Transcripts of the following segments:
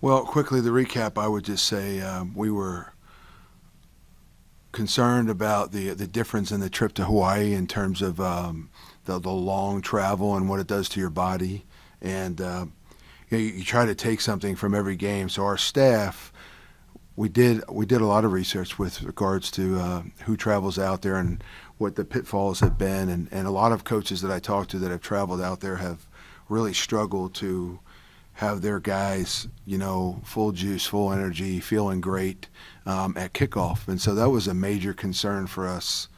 Well, quickly, the recap, I would just say we were concerned about the difference in the trip to Hawaii in terms of the long travel and what it does to your body. And you try to take something from every game. So our staff, we did a lot of research with regards to who travels out there and what the pitfalls have been. And a lot of coaches that I talked to that have traveled out there have really struggled to have their guys, full juice, full energy, feeling great at kickoff. And so that was a major concern for us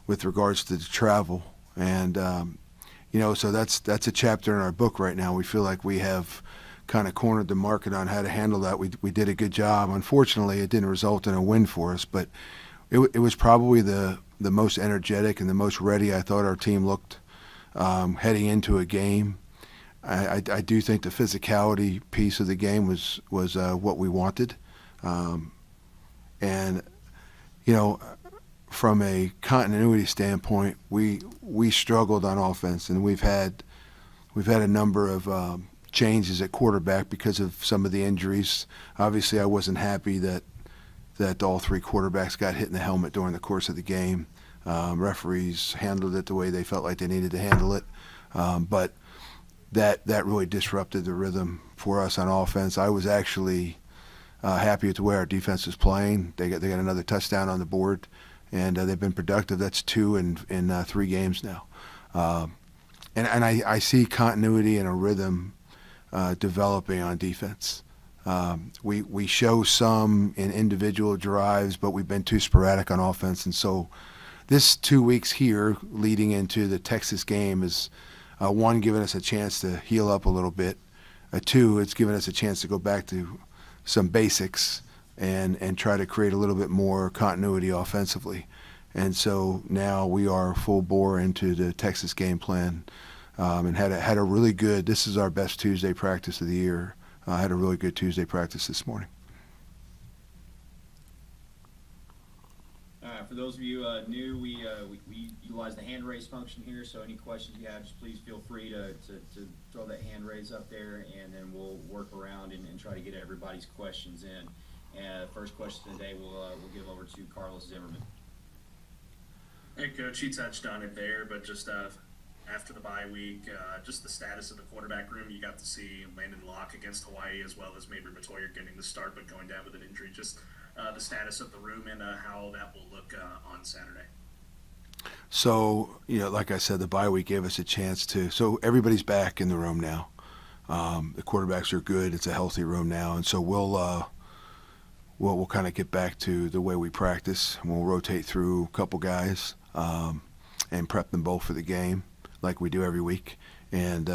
with regards to the travel. And, so that's a chapter in our book right now. We feel like we have kind of cornered the market on how to handle that. We did a good job. Unfortunately, it didn't result in a win for us, but it was probably the most energetic and the most ready I thought our team looked heading into a game. I do think the physicality piece of the game was what we wanted, and from a continuity standpoint, we struggled on offense, and we've had a number of changes at quarterback because of some of the injuries. Obviously, I wasn't happy that all three quarterbacks got hit in the helmet during the course of the game. Referees handled it the way they felt like they needed to handle it, but that really disrupted the rhythm for us on offense. I was actually happy with the way our defense was playing. They got another touchdown on the board, and they've been productive. That's 2 in 3 games now. And I see continuity and a rhythm developing on defense. We show some in individual drives, but we've been too sporadic on offense. And so this 2 weeks here leading into the Texas game is, one, giving us a chance to heal up a little bit. 2, it's given us a chance to go back to some basics and try to create a little bit more continuity offensively. And so now we are full bore into the Texas game plan, and had a really good. This is our best Tuesday practice of the year. Had a really good Tuesday practice this morning. For those of you new, we utilize the hand raise function here, so any questions you have, just please feel free to throw that hand raise up there, and then we'll work around and try to get everybody's questions in. And first question today we'll give over to Carlos Zimmerman. Hey, Coach, you touched on it there, but just after the bye week, just the status of the quarterback room. You got to see Landon Locke against Hawaii, as well as Mabry Matoyer getting the start but going down with an injury. Just the status of the room and how that will look on Saturday. So, like I said, the bye week gave us a chance to. So everybody's back in the room now. The quarterbacks are good. It's a healthy room now, and so we'll kind of get back to the way we practice. We'll rotate through a couple guys and prep them both for the game, like we do every week. And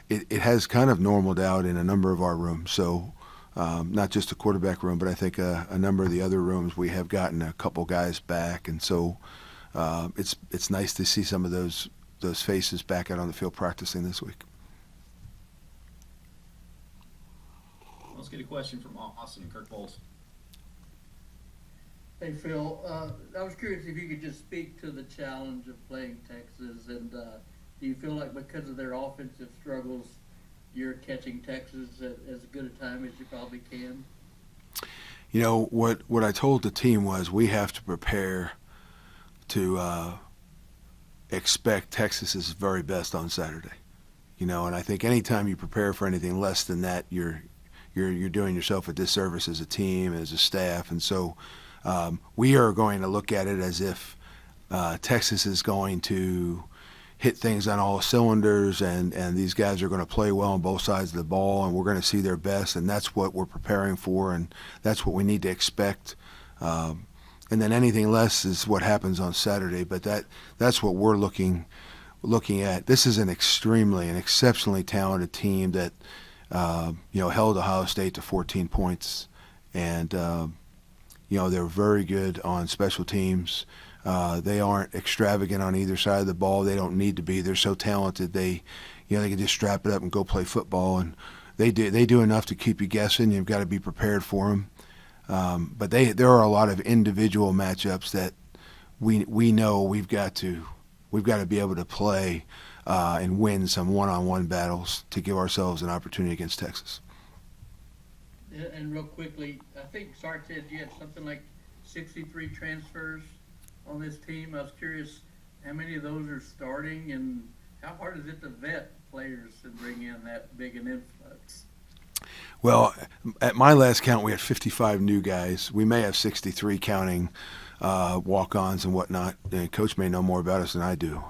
it has kind of normaled out in a number of our rooms. So not just the quarterback room, but I think a number of the other rooms we have gotten a couple guys back. And so it's nice to see some of those faces back out on the field practicing this week. Let's get a question from Austin and Kirk Bowles. Hey, Phil, I was curious if you could just speak to the challenge of playing Texas, and do you feel like because of their offensive struggles, you're catching Texas at as good a time as you probably can? What I told the team was we have to prepare to expect Texas's very best on Saturday. And I think anytime you prepare for anything less than that, you're doing yourself a disservice as a team, as a staff. And so we are going to look at it as if Texas is going to hit things on all cylinders, and these guys are going to play well on both sides of the ball, and we're going to see their best, and that's what we're preparing for, and that's what we need to expect. And then anything less is what happens on Saturday, but that's what we're looking at. This is an exceptionally talented team that held Ohio State to 14 points, and they're very good on special teams. They aren't extravagant on either side of the ball. They don't need to be. They're so talented. They can just strap it up and go play football, and they do enough to keep you guessing. You've got to be prepared for them. But there are a lot of individual matchups that we know we've got to be able to play and win some one-on-one battles to give ourselves an opportunity against Texas. And real quickly, I think Sark said you had something like 63 transfers on this team. I was curious how many of those are starting, and how hard is it to vet players and bring in that big an influx? Well, at my last count, we had 55 new guys. We may have 63 counting walk-ons and whatnot. Coach may know more about us than I do.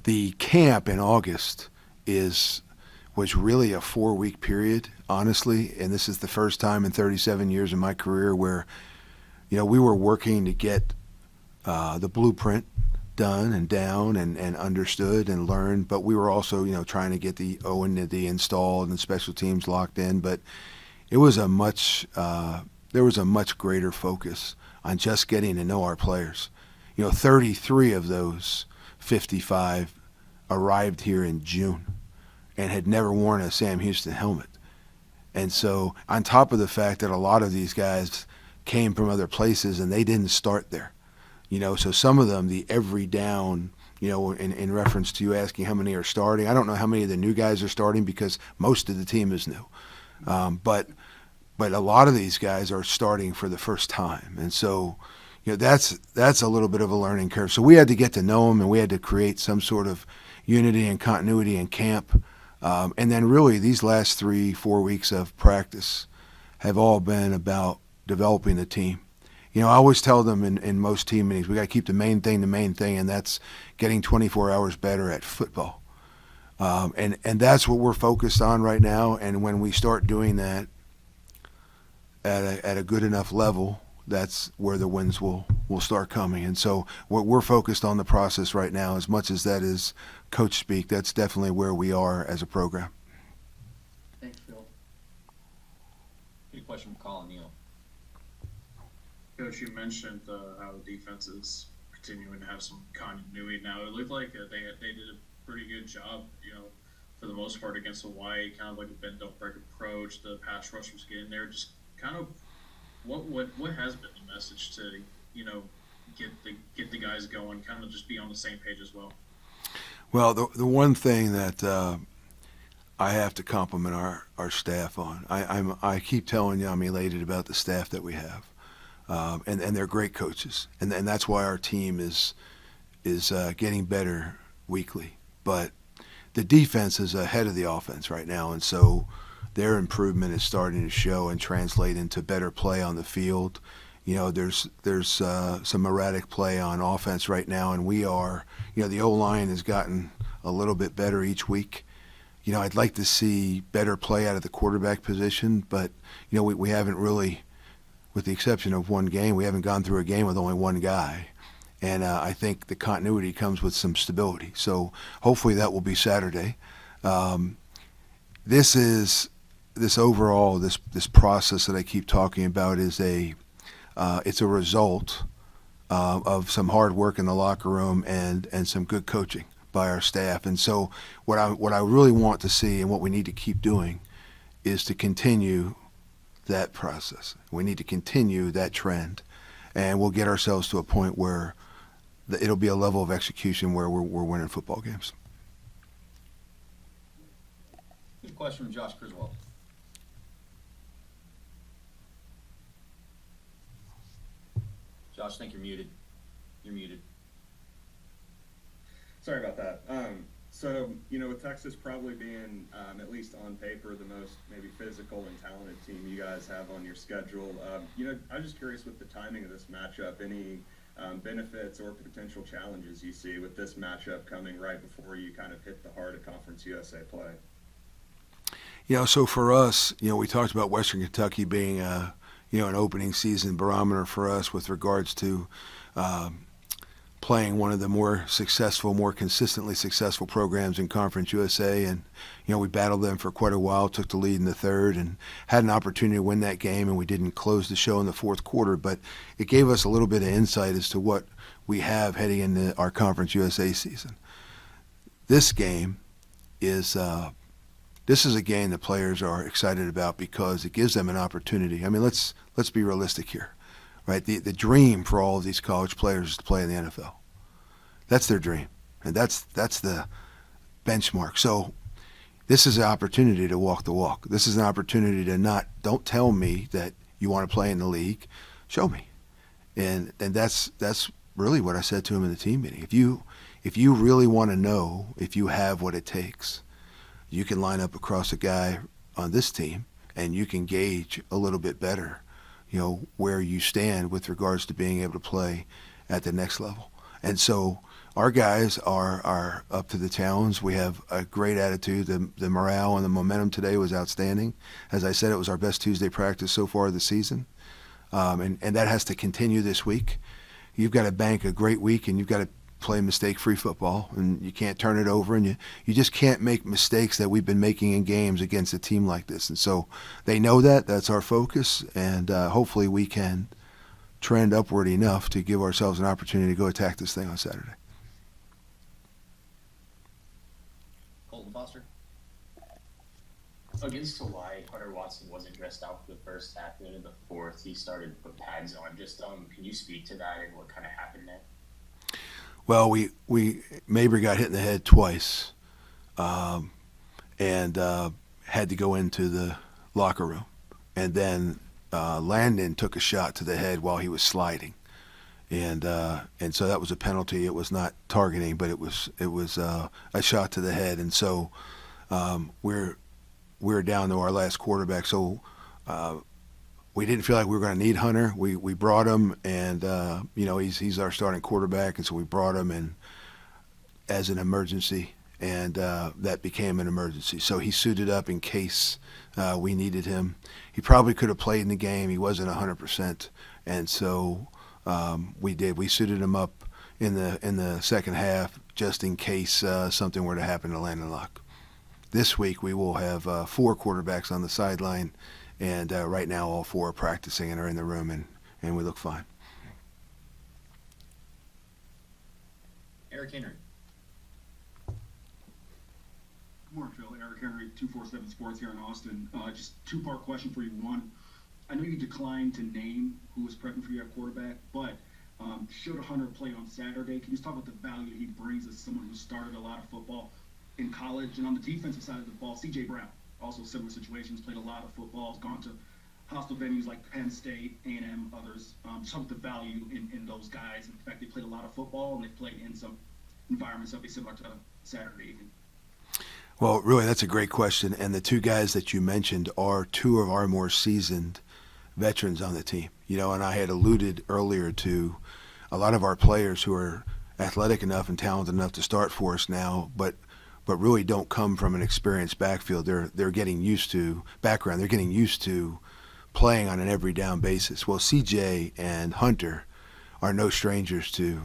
The camp in August was really a 4-week period, honestly, and this is the first time in 37 years of my career where, we were working to get the blueprint done and down and understood and learned, but we were also, trying to get the O and the installed and special teams locked in. But it was there was a much greater focus on just getting to know our players. 33 of those 55 arrived here in June and had never worn a Sam Houston helmet. And so on top of the fact that a lot of these guys came from other places and they didn't start there. So some of them, the every down, in reference to you asking how many are starting, I don't know how many of the new guys are starting because most of the team is new. But a lot of these guys are starting for the first time. And so, that's a little bit of a learning curve. So we had to get to know them and we had to create some sort of unity and continuity in camp. And then really these last 3-4 weeks of practice have all been about developing the team. I always tell them in most team meetings, we got to keep the main thing, and that's getting 24 hours better at football. And that's what we're focused on right now. And when we start doing that at a good enough level, that's where the wins will start coming. And so we're focused on the process right now. As much as that is coach speak, that's definitely where we are as a program. Thanks, Phil. Good question from Colin Neal. Coach, you mentioned how the defense is continuing to have some continuity now. It looked like they did a pretty good job, for the most part against Hawaii, kind of like a bend don't break approach. The pass rush was getting there. Just kind of what has been the message to get the guys going, kind of just be on the same page as well. Well, the one thing that I have to compliment our staff on, I keep telling you I'm elated about the staff that we have. And they're great coaches, and that's why our team is getting better weekly. But the defense is ahead of the offense right now, and so their improvement is starting to show and translate into better play on the field. There's some erratic play on offense right now, and we are, the O-line has gotten a little bit better each week. I'd like to see better play out of the quarterback position, but we haven't really. With the exception of one game, we haven't gone through a game with only one guy. And I think the continuity comes with some stability. So hopefully that will be Saturday. This process that I keep talking about is it's a result of some hard work in the locker room and some good coaching by our staff. And so what I really want to see and what we need to keep doing is to continue that process. We need to continue that trend, and we'll get ourselves to a point where it'll be a level of execution where we're winning football games. Good question from Josh Griswold. Josh, I think you're muted. You're muted. Sorry about that. So, with Texas probably being, at least on paper, the most maybe physical and talented team you guys have on your schedule, I'm just curious with the timing of this matchup, any benefits or potential challenges you see with this matchup coming right before you kind of hit the heart of Conference USA play? So for us, we talked about Western Kentucky being, an opening season barometer for us with regards to playing one of the more consistently successful programs in Conference USA. And, we battled them for quite a while, took the lead in the third, and had an opportunity to win that game, and we didn't close the show in the fourth quarter. But it gave us a little bit of insight as to what we have heading into our Conference USA season. This game is this is a game that players are excited about because it gives them an opportunity. I mean, let's be realistic here. Right, the dream for all of these college players is to play in the NFL. That's their dream, and that's the benchmark. So this is an opportunity to walk the walk. This is an opportunity to don't tell me that you want to play in the league. Show me. And that's really what I said to him in the team meeting. If you really want to know if you have what it takes, you can line up across a guy on this team and you can gauge a little bit better, where you stand with regards to being able to play at the next level. And so our guys are up to the challenge. We have a great attitude. The morale and the momentum today was outstanding. As I said, it was our best Tuesday practice so far this season. And that has to continue this week. You've got to bank a great week, and you've got to play mistake-free football, and you can't turn it over, and you just can't make mistakes that we've been making in games against a team like this. And so they know that. That's our focus, and hopefully we can trend upward enough to give ourselves an opportunity to go attack this thing on Saturday. Colton Foster. Against Hawaii, Hunter Watson wasn't dressed out for the first half, and in the fourth, he started to put pads on. Just can you speak to that and what kind of happened there? Well, Mabry got hit in the head twice, and had to go into the locker room, and then Landon took a shot to the head while he was sliding, and so that was a penalty. It was not targeting, but it was a shot to the head, and so we're down to our last quarterback. So we didn't feel like we were going to need Hunter. We brought him, and he's our starting quarterback, and so we brought him in as an emergency, and that became an emergency. So he suited up in case we needed him. He probably could have played in the game. He wasn't 100%, and so we did. We suited him up in the second half just in case something were to happen to Landon Locke. This week we will have 4 quarterbacks on the sideline, and right now all 4 are practicing and are in the room, and we look fine. Eric Henry. Good morning, Phil. Eric Henry, 247 Sports here in Austin. Just 2-part question for you. One, I know you declined to name who was prepping for you at quarterback, but should Hunter play on Saturday? Can you just talk about the value he brings as someone who started a lot of football in college? And on the defensive side of the ball, C.J. Brown, also similar situations, played a lot of football, has gone to hostile venues like Penn State, A&M, others. Just talk about the value in those guys. In fact, they played a lot of football, and they played in some environments that will be similar to Saturday evening. Well, really, that's a great question. And the 2 guys that you mentioned are 2 of our more seasoned veterans on the team. And I had alluded earlier to a lot of our players who are athletic enough and talented enough to start for us now, but really don't come from an experienced backfield. They're getting used to background. They're getting used to playing on an every down basis. Well, CJ and Hunter are no strangers to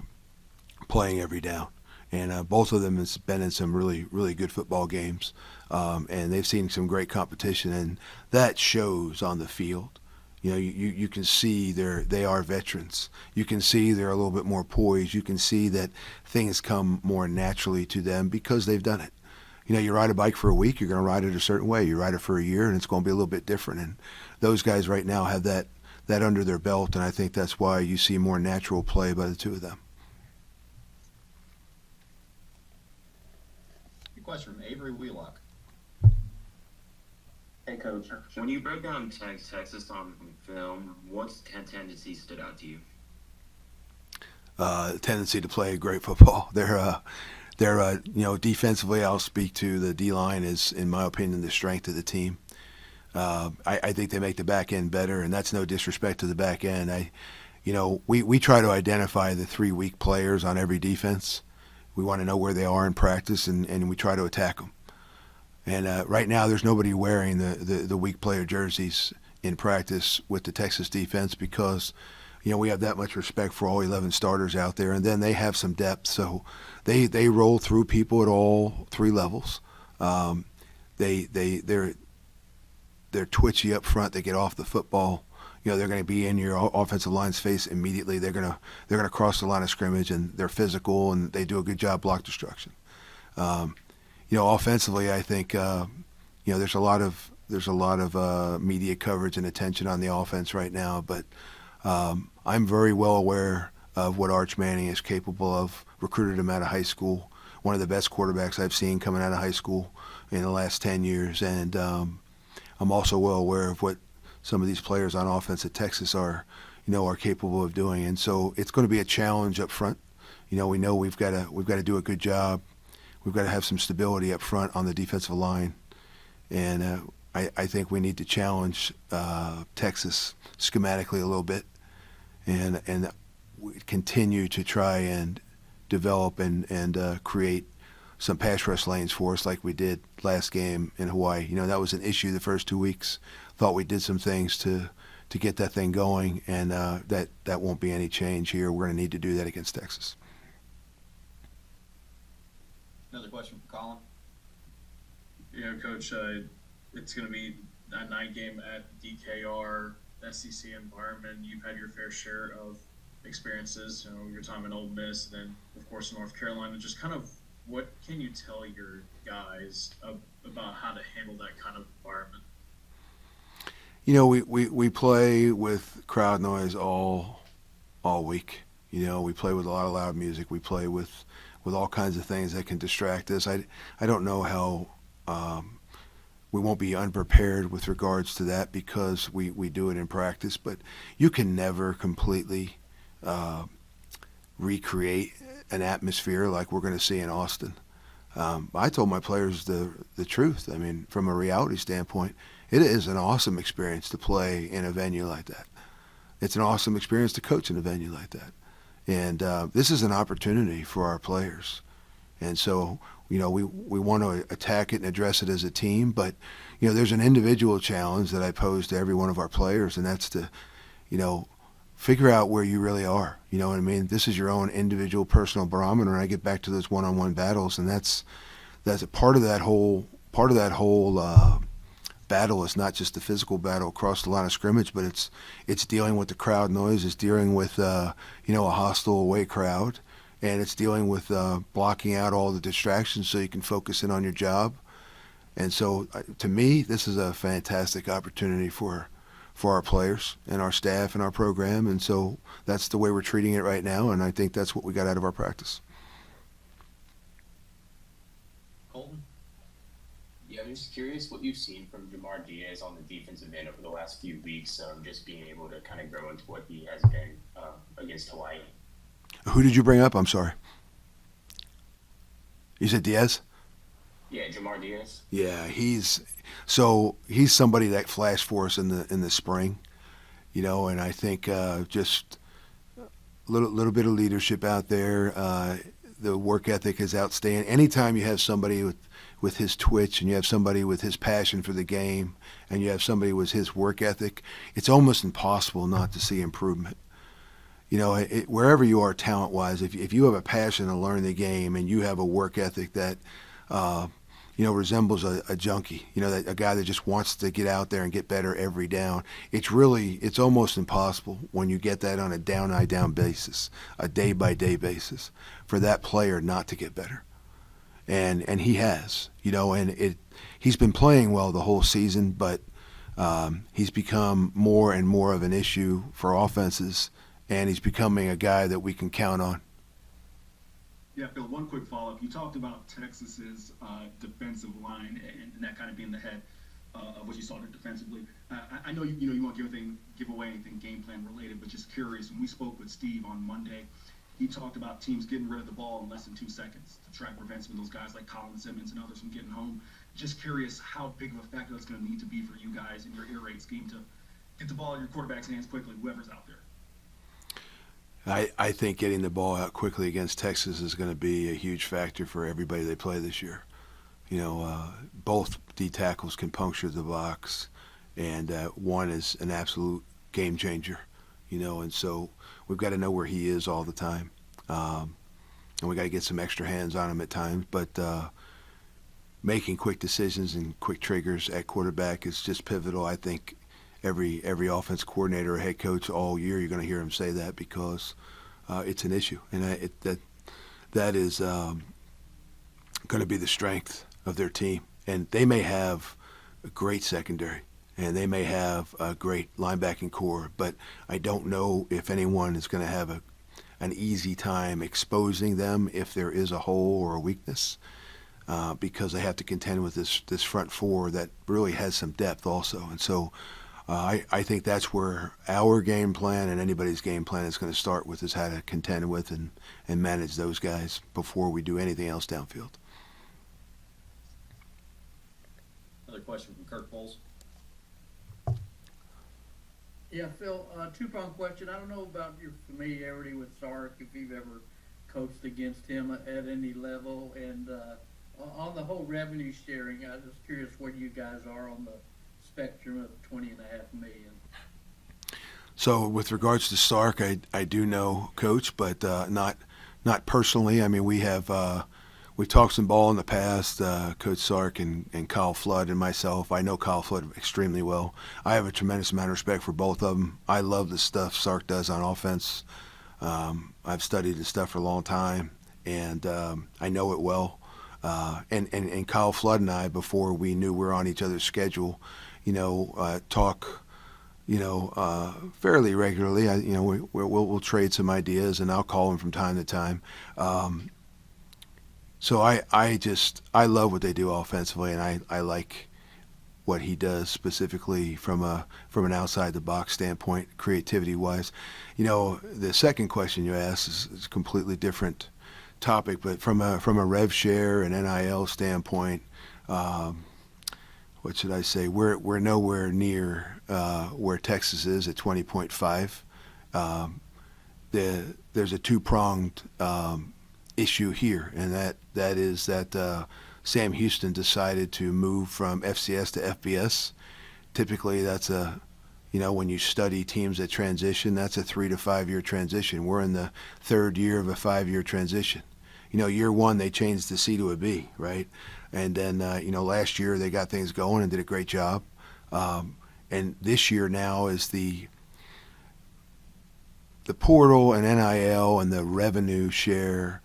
playing every down. And both of them has been in some really, really good football games, and they've seen some great competition, and that shows on the field. You can see they are veterans. You can see they're a little bit more poised. You can see that things come more naturally to them because they've done it. You ride a bike for a week, you're going to ride it a certain way. You ride it for a year, and it's going to be a little bit different. And those guys right now have that under their belt, and I think that's why you see more natural play by the 2 of them. Question from Avery Wheelock. Hey, Coach. When you break down Texas on film, what tendencies stood out to you? Tendency to play great football. They're defensively, I'll speak to the D-line is, in my opinion, the strength of the team. I think they make the back end better, and that's no disrespect to the back end. We try to identify the 3 weak players on every defense. We want to know where they are in practice, and we try to attack them. And right now, there's nobody wearing the weak player jerseys in practice with the Texas defense because, we have that much respect for all 11 starters out there, and then they have some depth. So they roll through people at all 3 levels. They're twitchy up front. They get off the football. They're going to be in your offensive line's face immediately. They're going to cross the line of scrimmage, and they're physical, and they do a good job block destruction. Offensively, I think there's a lot of media coverage and attention on the offense right now, but I'm very well aware of what Arch Manning is capable of. Recruited him out of high school. one of the best quarterbacks I've seen coming out of high school in the last 10 years. And I'm also well aware of what some of these players on offense at Texas are capable of doing. And so it's going to be a challenge up front. We know we've got to do a good job. We've got to have some stability up front on the defensive line. And I think we need to challenge Texas schematically a little bit, and we continue to try and develop and create some pass rush lanes for us like we did last game in Hawaii. That was an issue the first 2 weeks. Thought we did some things to get that thing going, and that won't be any change here. We're going to need to do that against Texas. Another question for Colin. Coach, it's going to be a night game at DKR, SEC environment. You've had your fair share of experiences, your time in Ole Miss, and then, of course, North Carolina. Just kind of what can you tell your guys about how to handle that kind of environment? We play with crowd noise all week. We play with a lot of loud music. We play with all kinds of things that can distract us. I don't know how we won't be unprepared with regards to that because we do it in practice, but you can never completely recreate an atmosphere like we're going to see in Austin. I told my players the truth. I mean, from a reality standpoint, it is an awesome experience to play in a venue like that. It's an awesome experience to coach in a venue like that. And this is an opportunity for our players. And so, we want to attack it and address it as a team, but, there's an individual challenge that I pose to every one of our players, and that's to, figure out where you really are. You know what I mean? This is your own individual personal barometer, and I get back to those one-on-one battles, and that's a part of that whole battle. Is not just the physical battle across the line of scrimmage, but it's dealing with the crowd noise, it's dealing with a hostile away crowd, and it's dealing with blocking out all the distractions so you can focus in on your job. And so, to me, this is a fantastic opportunity for our players and our staff and our program, and so that's the way we're treating it right now, and I think that's what we got out of our practice. Colton? Yeah, I'm just curious what you've seen from Jamar Diaz on the defensive end over the last few weeks, just being able to kind of grow into what he has been against Hawaii. Who did you bring up? I'm sorry. You said Diaz? Yeah, Jamar Diaz. Yeah, he's somebody that flashed for us in the spring, and I think just a little bit of leadership out there. The work ethic is outstanding. Anytime you have somebody with his twitch and you have somebody with his passion for the game and you have somebody with his work ethic, it's almost impossible not to see improvement. Wherever you are talent-wise, if you have a passion to learn the game and you have a work ethic that resembles a junkie, that a guy that just wants to get out there and get better every down. It's almost impossible when you get that on a down basis, a day-by-day basis, for that player not to get better. And he has, and he's been playing well the whole season, but he's become more and more of an issue for offenses, and he's becoming a guy that we can count on. Yeah, Phil, one quick follow-up. You talked about Texas's defensive line and that kind of being the head of what you saw there defensively. I know you won't give away anything game plan related, but just curious, when we spoke with Steve on Monday, he talked about teams getting rid of the ball in less than 2 seconds to try and prevent some of those guys like Colin Simmons and others from getting home. Just curious how big of a factor that's going to need to be for you guys in your air raid scheme to get the ball in your quarterback's hands quickly, whoever's out there. I think getting the ball out quickly against Texas is going to be a huge factor for everybody they play this year. Both D tackles can puncture the box, and one is an absolute game changer. And so we've got to know where he is all the time, and we got to get some extra hands on him at times. But making quick decisions and quick triggers at quarterback is just pivotal. I think every offense coordinator or head coach all year, you're going to hear him say that because it's an issue, and that is going to be the strength of their team. And they may have a great secondary, and they may have a great linebacking core, but I don't know if anyone is going to have an easy time exposing them if there is a hole or a weakness, because they have to contend with this front four that really has some depth also. And so I think that's where our game plan and anybody's game plan is going to start with, is how to contend with and manage those guys before we do anything else downfield. Another question from Kirk Bowles. Yeah, Phil, two-pronged question. I don't know about your familiarity with Sark, if you've ever coached against him at any level, and on the whole revenue sharing, I was just curious where you guys are on the spectrum of $20.5 million. So with regards to Sark, I do know Coach, but not personally. I mean, we talked some ball in the past, Coach Sark and Kyle Flood and myself. I know Kyle Flood extremely well. I have a tremendous amount of respect for both of them. I love the stuff Sark does on offense. I've studied his stuff for a long time, and I know it well. And Kyle Flood and I, before we knew we were on each other's schedule, talk, fairly regularly. We'll trade some ideas, and I'll call him from time to time. So I love what they do offensively, and I like what he does specifically from an outside the box standpoint, creativity wise. The second question you asked is a completely different topic, but from a rev share and NIL standpoint, what should I say? We're nowhere near where Texas is at 20.5. There's a two-pronged issue here, and that is that Sam Houston decided to move from FCS to FBS. Typically, that's when you study teams that transition, that's a 3 to 5 year transition. We're in the third year of a 5-year transition. Year one, they changed the C to a B, right? And then, last year they got things going and did a great job. And this year now is the portal and NIL and the revenue share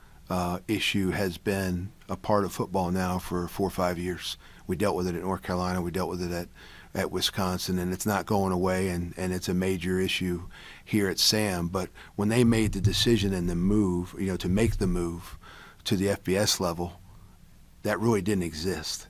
issue has been a part of football now for 4 or 5 years. We dealt with it at North Carolina. We dealt with it at Wisconsin, and it's not going away, and it's a major issue here at Sam. But when they made the decision and the move, to make the move to the FBS level, that really didn't exist.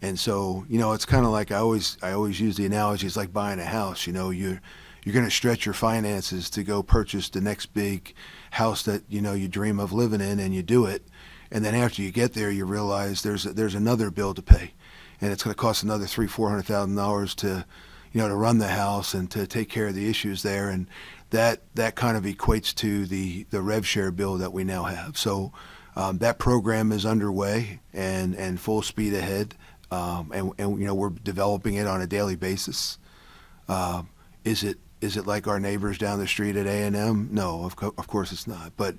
And so, it's kind of like I always use the analogy. It's like buying a house. You're going to stretch your finances to go purchase the next big house that you dream of living in, and you do it. And then after you get there, you realize there's another bill to pay, and it's going to cost another $300,000-$400,000 to to run the house and to take care of the issues there. And that kind of equates to the rev share bill that we now have. So that program is underway and full speed ahead, and we're developing it on a daily basis. Is it like our neighbors down the street at A&M? No, of course it's not. But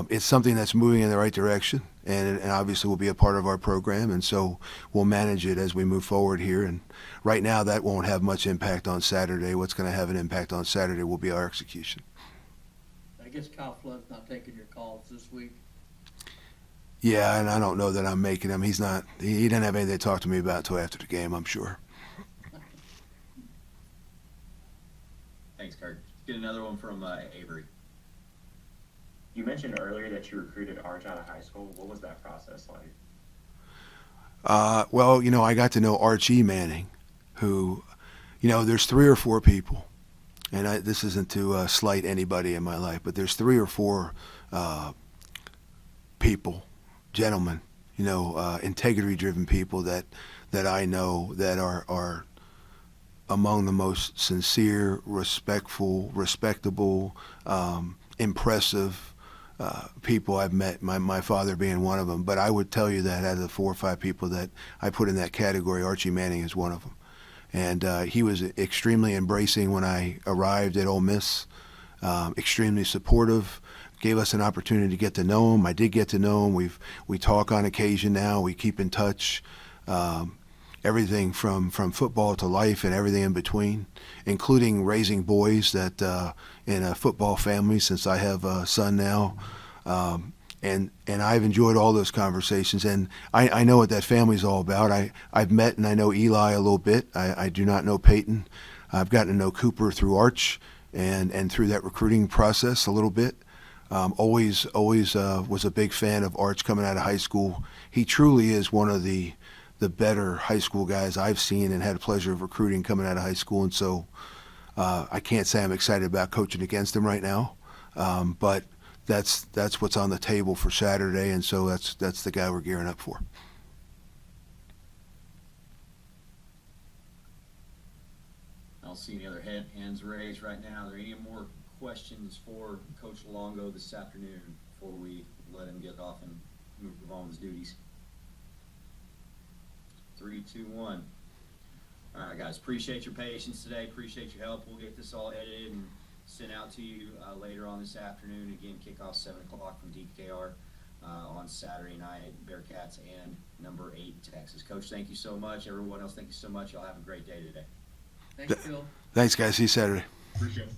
it's something that's moving in the right direction, and obviously will be a part of our program, and so we'll manage it as we move forward here. And right now, that won't have much impact on Saturday. What's going to have an impact on Saturday will be our execution. I guess Kyle Flood's not taking your calls this week. Yeah, and I don't know that I'm making him. He's not. He didn't have anything to talk to me about until after the game, I'm sure. Thanks, Kirk. Get another one from Avery. You mentioned earlier that you recruited Arch out of high school. What was that process like? Well, I got to know Archie Manning, who, there's 3 or 4 people, and this isn't to slight anybody in my life, but there's 3 or 4 people, gentlemen, integrity-driven people that I know that are among the most sincere, respectful, respectable, impressive people I've met, my father being one of them. But I would tell you that out of the 4 or 5 people that I put in that category, Archie Manning is one of them. And he was extremely embracing when I arrived at Ole Miss, extremely supportive, gave us an opportunity to get to know him. I did get to know him. We talk on occasion now. We keep in touch. Everything from football to life and everything in between, including raising boys that in a football family, since I have a son now. And I've enjoyed all those conversations, and I know what that family's all about. I've met and I know Eli a little bit. I do not know Peyton. I've gotten to know Cooper through Arch and through that recruiting process a little bit. Always was a big fan of Arch coming out of high school. He truly is one of the better high school guys I've seen and had the pleasure of recruiting coming out of high school. And so I can't say I'm excited about coaching against him right now, but that's what's on the table for Saturday, and so that's the guy we're gearing up for. I don't see any other hands raised right now. Are there any more questions for Coach Longo this afternoon before we let him get off and move on with his duties? 3, 2, 1. All right, guys. Appreciate your patience today. Appreciate your help. We'll get this all edited and sent out to you later on this afternoon. Again, kickoff 7 o'clock from DKR on Saturday night. Bearkats and number 8 Texas. Coach, thank you so much. Everyone else, thank you so much. Y'all have a great day today. Thanks, Phil. Thanks, guys. See you Saturday. Appreciate it.